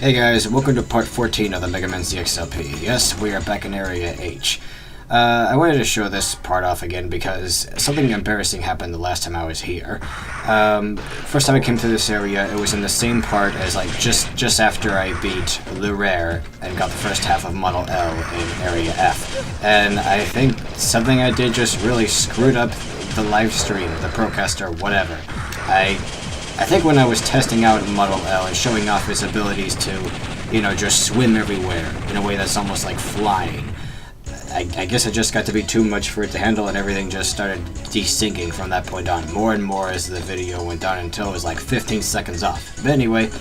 Hey guys, welcome to part 14 of the Megaman ZXLP. Yes, we are back in Area H. I wanted to show this part off again because something embarrassing happened the last time I was here. First time I came through this area, it was in the same part as like just after I beat Le Rare and got the first half of Model L in Area F. And I think something I did just really screwed up the live stream, the Procaster, whatever. I think when I was testing out Model L and showing off its abilities to, you know, just swim everywhere in a way that's almost like flying, I guess it just got to be too much for it to handle and everything just started desyncing from that point on, more and more as the video went on until it was like 15 seconds off. But anyway,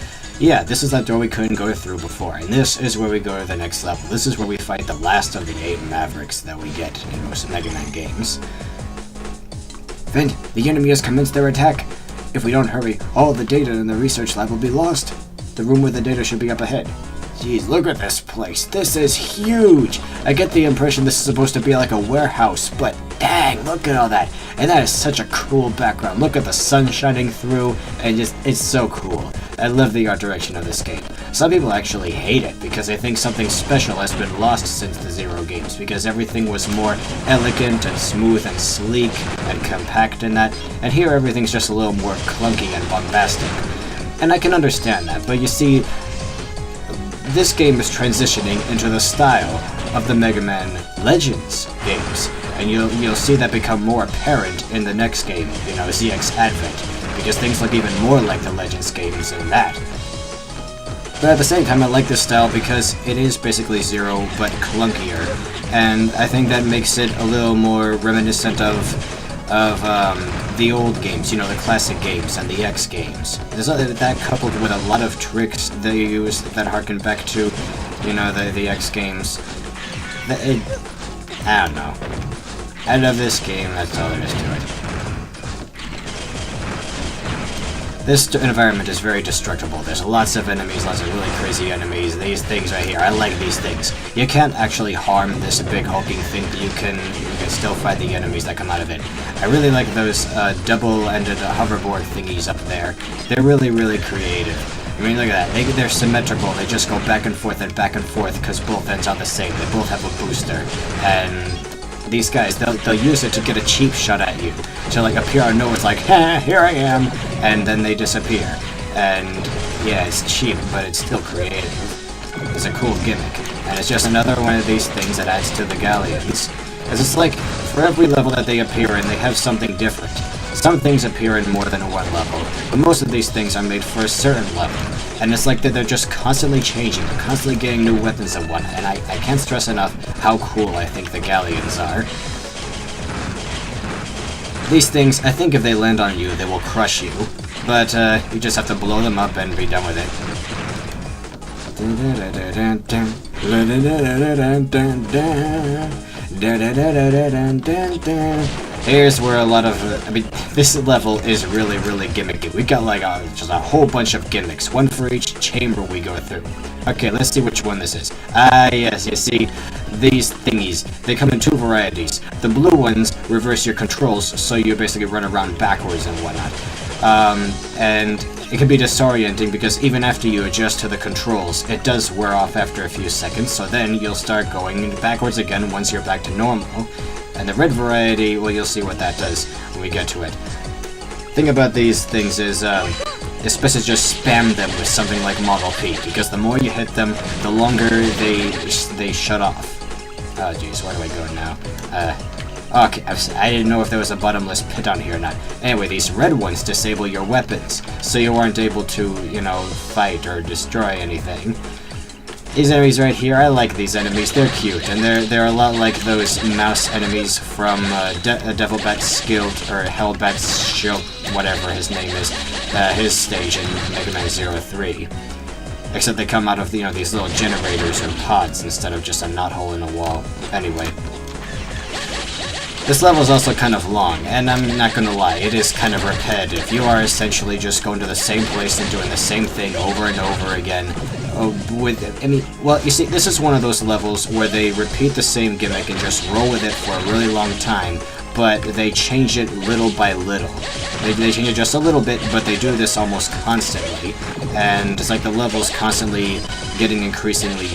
yeah, this is that door we couldn't go through before, and this is where we go to the next level. This is where we fight the last of the 8 Mavericks that we get in most Megaman games. Vint, the enemy has commenced their attack. If we don't hurry, all the data in the research lab will be lost. The room with the data should be up ahead. Jeez, look at this place. This is huge. I get the impression this is supposed to be like a warehouse, but dang, look at all that. And that is such a cool background. Look at the sun shining through, and just, it's so cool. I love the art direction of this game. Some people actually hate it because they think something special has been lost since the Zero games, because everything was more elegant and smooth and sleek and compact in that, and here everything's just a little more clunky and bombastic. And I can understand that, but you see, this game is transitioning into the style of the Mega Man Legends games, and you'll see that become more apparent in the next game, you know, ZX Advent, because things look even more like the Legends games in that. But at the same time, I like this style because it is basically Zero, but clunkier, and I think that makes it a little more reminiscent of the old games, you know, the classic games and the X games. There's that coupled with a lot of tricks they use that harken back to, you know, the X games. I don't know. I love this game, that's all there is to it. This environment is very destructible. There's lots of enemies, lots of really crazy enemies. These things right here, I like these things. You can't actually harm this big hulking thing, but you can still fight the enemies that come out of it. I really like those double-ended hoverboard thingies up there. They're really, really creative. I mean, look at that. They're symmetrical. They just go back and forth because both ends are the same. They both have a booster. And these guys, they'll use it to get a cheap shot at you. To like appear out of nowhere, it's like, ha, here I am, and then they disappear. And yeah, it's cheap, but it's still creative. It's a cool gimmick. And it's just another one of these things that adds to the galleons. Because it's like, for every level that they appear in, they have something different. Some things appear in more than one level, but most of these things are made for a certain level. And it's like that they're just constantly changing, they're constantly getting new weapons and whatnot, and I can't stress enough how cool I think the galleons are. These things, I think if they land on you, they will crush you, but you just have to blow them up and be done with it. Here's where a lot of, I mean, this level is really, really gimmicky. We got like just a whole bunch of gimmicks, one for each chamber we go through. Okay, let's see which one this is. Yes, you see, these thingies, they come in 2 varieties. The blue ones reverse your controls, so you basically run around backwards and whatnot. And it can be disorienting because even after you adjust to the controls, it does wear off after a few seconds, so then you'll start going backwards again once you're back to normal. And the red variety, well, you'll see what that does when we get to it. Thing about these things is, it's best to just spam them with something like Model P, because the more you hit them, the longer they shut off. Oh jeez, where do I go now? Okay, I didn't know if there was a bottomless pit on here or not. Anyway, these red ones disable your weapons, so you aren't able to, you know, fight or destroy anything. These enemies right here, I like these enemies, they're cute, and they're a lot like those mouse enemies from Devilbat's Guild, or Hellbat's Shield, whatever his name is, his stage in Mega Man 03. Except they come out of, you know, these little generators or pods instead of just a knothole in a wall. Anyway. This level is also kind of long, and I'm not gonna lie, it is kind of repetitive. You are essentially just going to the same place and doing the same thing over and over again. Well, you see, this is one of those levels where they repeat the same gimmick and just roll with it for a really long time, but they change it little by little. They change it just a little bit, but they do this almost constantly, and it's like the level's constantly getting increasingly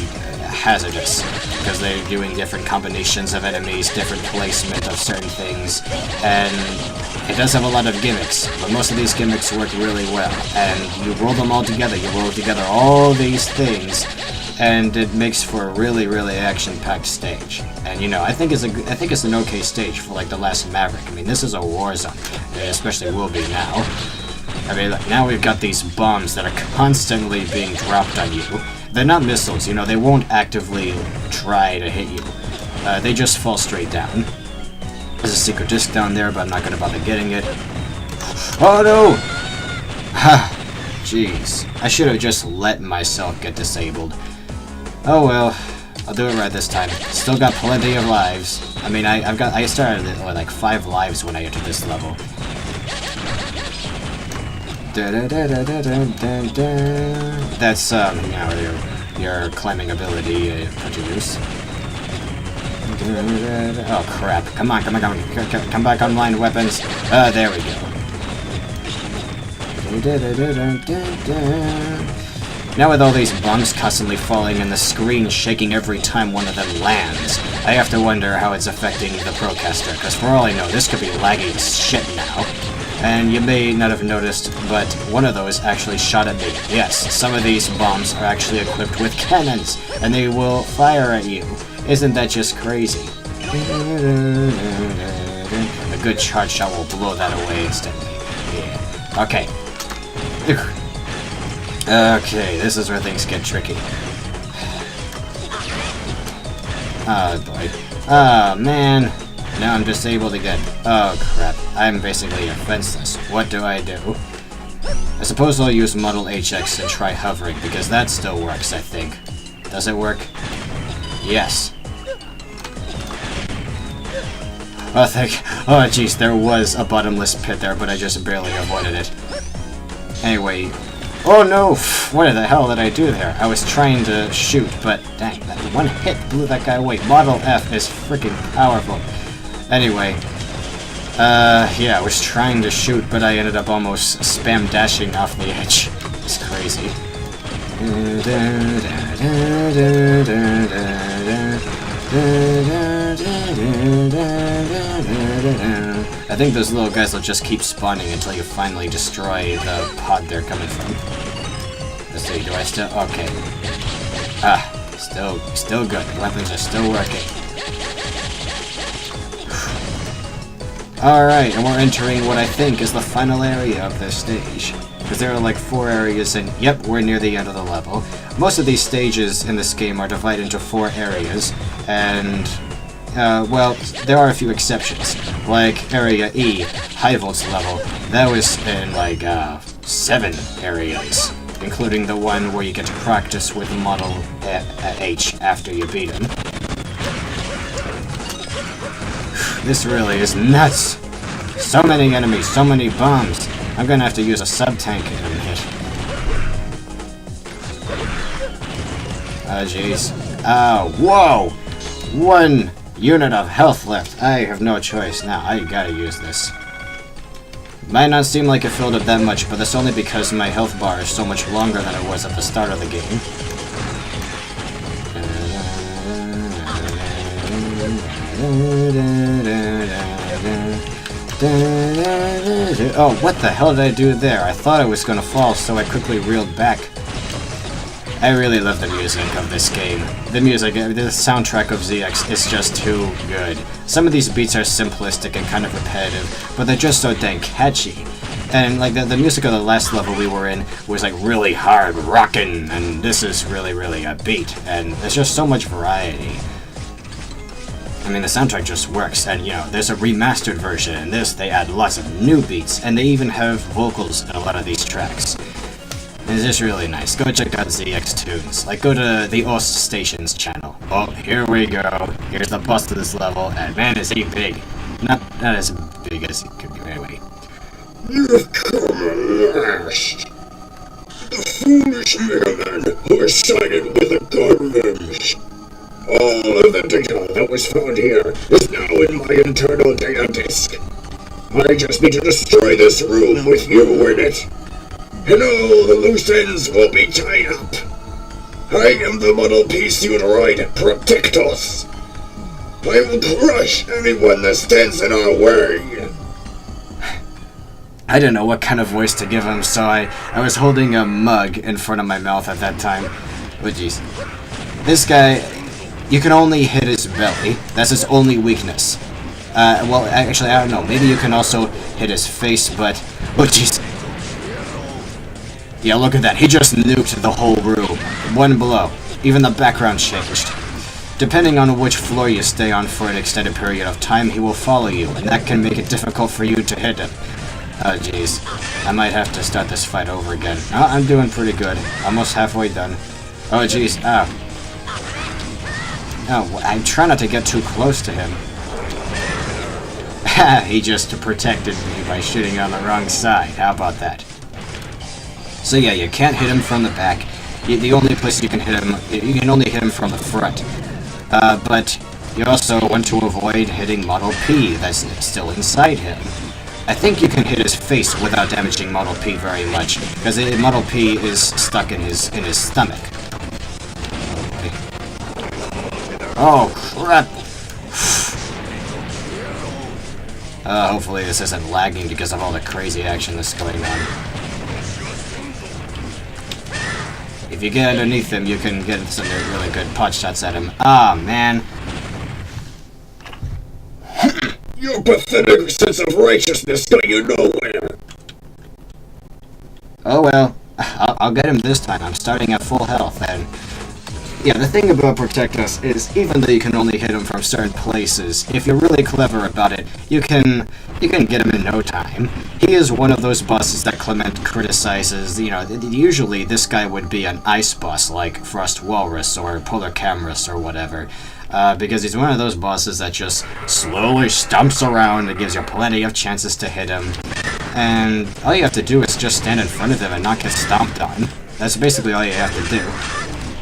hazardous, because they're doing different combinations of enemies, different placement of certain things, and it does have a lot of gimmicks, but most of these gimmicks work really well, and you roll them all together, you roll together all these things, and it makes for a really, really action-packed stage. And you know, I think it's an okay stage for like the last Maverick. I mean, this is a war zone, especially will be now. I mean, like, now we've got these bombs that are constantly being dropped on you. They're not missiles, you know, they won't actively try to hit you. They just fall straight down. There's a secret disc down there, but I'm not gonna bother getting it. Oh no! Ha! Jeez. I should have just let myself get disabled. Oh well, I'll do it right this time. Still got plenty of lives. I mean, I started with like 5 lives when I entered this level. That's you know, your climbing ability put to use. Oh crap! Come on! Come back online, weapons. There we go. Now with all these bombs constantly falling and the screen shaking every time one of them lands, I have to wonder how it's affecting the Procaster, because for all I know, this could be laggy as shit now. And you may not have noticed, but one of those actually shot at me. Yes, some of these bombs are actually equipped with cannons, and they will fire at you. Isn't that just crazy? A good charge shot will blow that away instantly. Yeah. Okay. Okay, this is where things get tricky. Oh boy. Oh man. Now I'm disabled again. Oh crap. I'm basically defenseless. What do I do? I suppose I'll use Model HX and try hovering, because that still works, I think. Does it work? Yes. Oh jeez, there was a bottomless pit there, but I just barely avoided it. Anyway. Oh no! What the hell did I do there? I was trying to shoot, but dang, that one hit blew that guy away. Model F is freaking powerful. Anyway, yeah, I was trying to shoot, but I ended up almost spam dashing off the edge. It's crazy. I think those little guys will just keep spawning until you finally destroy the pod they're coming from. Let's see, do I still... okay. Still good. Weapons are still working. Alright, and we're entering what I think is the final area of this stage. Because there are like 4 areas, and yep, we're near the end of the level. Most of these stages in this game are divided into 4 areas, and... well, there are a few exceptions, like Area E, High Volts level. That was in, like, 7 areas, including the one where you get to practice with Model H after you beat him. This really is nuts! So many enemies, so many bombs! I'm gonna have to use a sub-tank in a minute. Oh, jeez. Oh, whoa! 1 unit of health left. I have no choice now. I gotta use this. Might not seem like it filled up that much, but that's only because my health bar is so much longer than it was at the start of the game. Oh, what the hell did I do there? I thought I was gonna fall, so I quickly reeled back. I really love the music of this game. The music, the soundtrack of ZX is just too good. Some of these beats are simplistic and kind of repetitive, but they're just so dang catchy. And like the music of the last level we were in was like really hard rockin', and this is really, really upbeat, and there's just so much variety. I mean, the soundtrack just works, and you know, there's a remastered version in this. They add lots of new beats, and they even have vocals in a lot of these tracks. It's just really nice. Go check out ZX Tunes. Like, go to the Ost Stations channel. Oh, here we go. Here's the boss of this level, and man, is he big. Not as big as he could be, anyway. You've come at last. The foolish Megaman who is sided with the government. All of the data that was found here is now in my internal data disk. I just need to destroy this room with you in it, and all the loose ends will be tied up. I am the Model P Suiteroid Protectus. I will crush anyone that stands in our way. I didn't know what kind of voice to give him, so I was holding a mug in front of my mouth at that time. Oh jeez. This guy, you can only hit his belly. That's his only weakness. Well, actually, I don't know. Maybe you can also hit his face, but... Oh jeez. Yeah, look at that. He just nuked the whole room. One blow. Even the background changed. Depending on which floor you stay on for an extended period of time, he will follow you, and that can make it difficult for you to hit him. Oh jeez. I might have to start this fight over again. Oh, I'm doing pretty good. Almost halfway done. Oh jeez. Ow. Oh, I'm trying not to get too close to him. He just protected me by shooting on the wrong side. How about that? So yeah, you can't hit him from the back. The only place you can hit him, you can only hit him from the front. But you also want to avoid hitting Model P that's still inside him. I think you can hit his face without damaging Model P very much, because Model P is stuck in his stomach. Oh crap! Hopefully this isn't lagging because of all the crazy action that's going on. If you get underneath him, you can get some really good pot shots at him. Ah, man. Your pathetic sense of righteousness got you nowhere. Oh well. I'll get him this time. I'm starting at full health, and... Yeah, the thing about Protect Us is, even though you can only hit him from certain places, if you're really clever about it, you can get him in no time. He is one of those bosses that Clement criticizes. You know, usually this guy would be an ice boss like Frost Walrus or Polar Camrus or whatever, because he's one of those bosses that just slowly stomps around and gives you plenty of chances to hit him. And all you have to do is just stand in front of him and not get stomped on. That's basically all you have to do.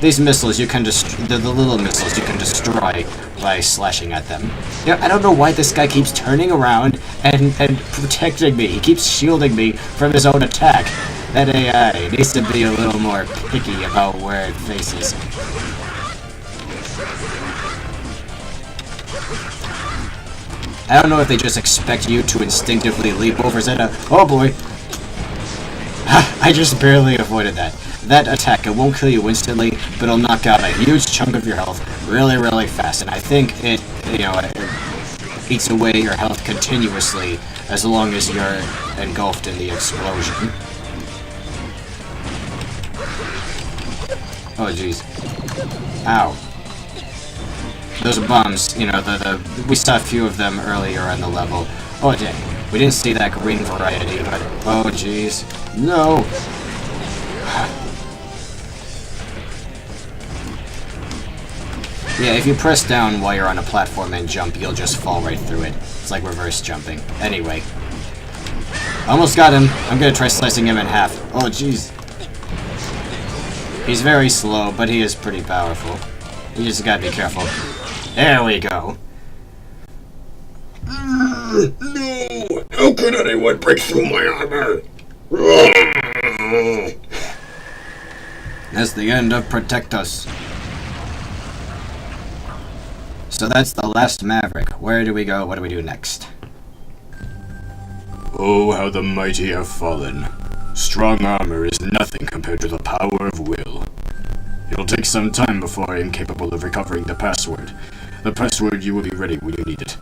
These missiles you can the little missiles you can destroy by slashing at them. Yeah, I don't know why this guy keeps turning around and protecting me. He keeps shielding me from his own attack. That AI needs to be a little more picky about where it faces. I don't know if they just expect you to instinctively leap over Zeta. Oh boy! I just barely avoided that. That attack, it won't kill you instantly, but it'll knock out a huge chunk of your health really, really fast. And I think it eats away your health continuously as long as you're engulfed in the explosion. Oh, jeez. Ow. Those bombs, you know, we saw a few of them earlier in the level. Oh, dang. We didn't see that green variety, but... Oh, jeez. No! Yeah, if you press down while you're on a platform and jump, you'll just fall right through it. It's like reverse jumping. Anyway. Almost got him. I'm gonna try slicing him in half. Oh, jeez. He's very slow, but he is pretty powerful. You just gotta be careful. There we go. No! How could anyone break through my armor? That's the end of Protect Us. So that's the last Maverick. Where do we go? What do we do next? Oh, how the mighty have fallen. Strong armor is nothing compared to the power of will. It'll take some time before I am capable of recovering the password. The password you will be ready when you need it.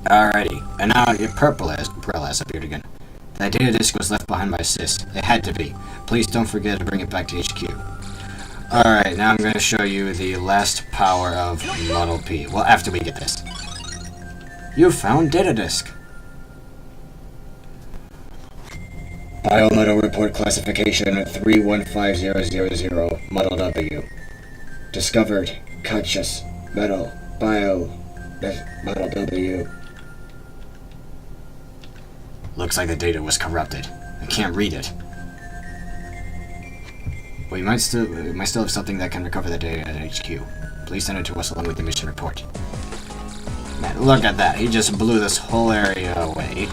Alrighty, and now your purple umbrella has appeared again. That data disk was left behind by Sis. It had to be. Please don't forget to bring it back to HQ. Alright, now I'm going to show you the last power of Model P. Well, after we get this. You found data disk. Biomodel report classification 315000, Model W. Discovered conscious metal Model W. Looks like the data was corrupted. I can't read it. We might still have something that can recover the data at HQ. Please send it to us along with the mission report. Man, look at that. He just blew this whole area away.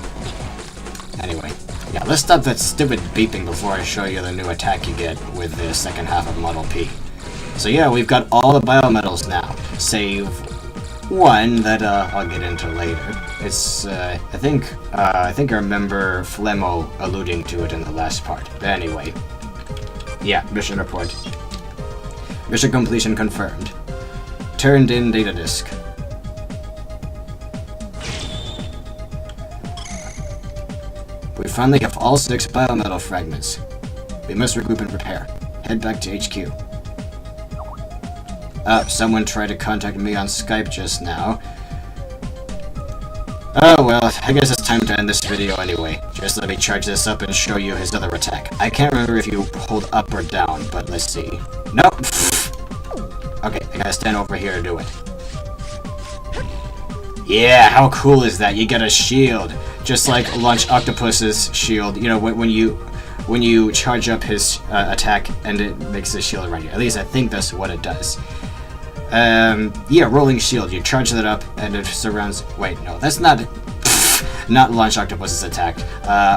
Anyway, yeah, let's stop that stupid beeping before I show you the new attack you get with the second half of Model P. So yeah, we've got all the biometals now, save one that I'll get into later. It's I think I remember Flemo alluding to it in the last part. But anyway, yeah, mission report. Mission completion confirmed. Turned in data disk. We finally have all 6 biometal fragments. We must regroup and prepare. Head back to HQ. Someone tried to contact me on Skype just now. Oh well, I guess it's time to end this video anyway. Just let me charge this up and show you his other attack. I can't remember if you hold up or down, but let's see. Nope! Okay, I gotta stand over here to do it. Yeah, how cool is that? You get a shield. Just like Launch Octopus's shield, you know, when you charge up his attack and it makes a shield around you. At least I think that's what it does. Yeah, rolling shield. You charge that up and it surrounds... Wait, no, that's not... Not Launch Octopus's attack.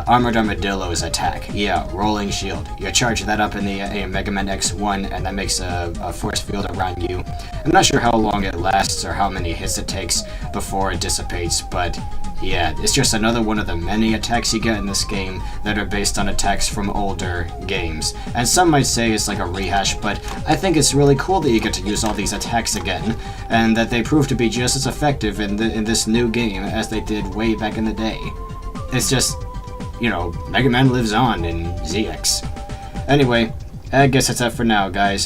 Armored Armadillo's attack. Yeah, rolling shield. You charge that up in the Megaman X1 and that makes a force field around you. I'm not sure how long it lasts or how many hits it takes before it dissipates, but... yeah, it's just another one of the many attacks you get in this game that are based on attacks from older games. And some might say it's like a rehash, but I think it's really cool that you get to use all these attacks again, and that they prove to be just as effective in this new game as they did way back in the day. It's just, you know, Mega Man lives on in ZX. Anyway, I guess that's it for now, guys.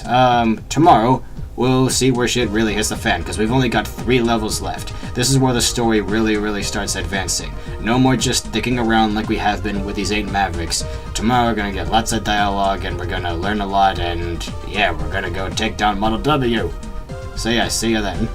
Tomorrow, we'll see where shit really hits the fan, because we've only got 3 levels left. This is where the story really starts advancing. No more just sticking around like we have been with these 8 Mavericks. Tomorrow we're gonna get lots of dialogue, and we're gonna learn a lot, and yeah, we're gonna go take down Model W. So yeah, see you then.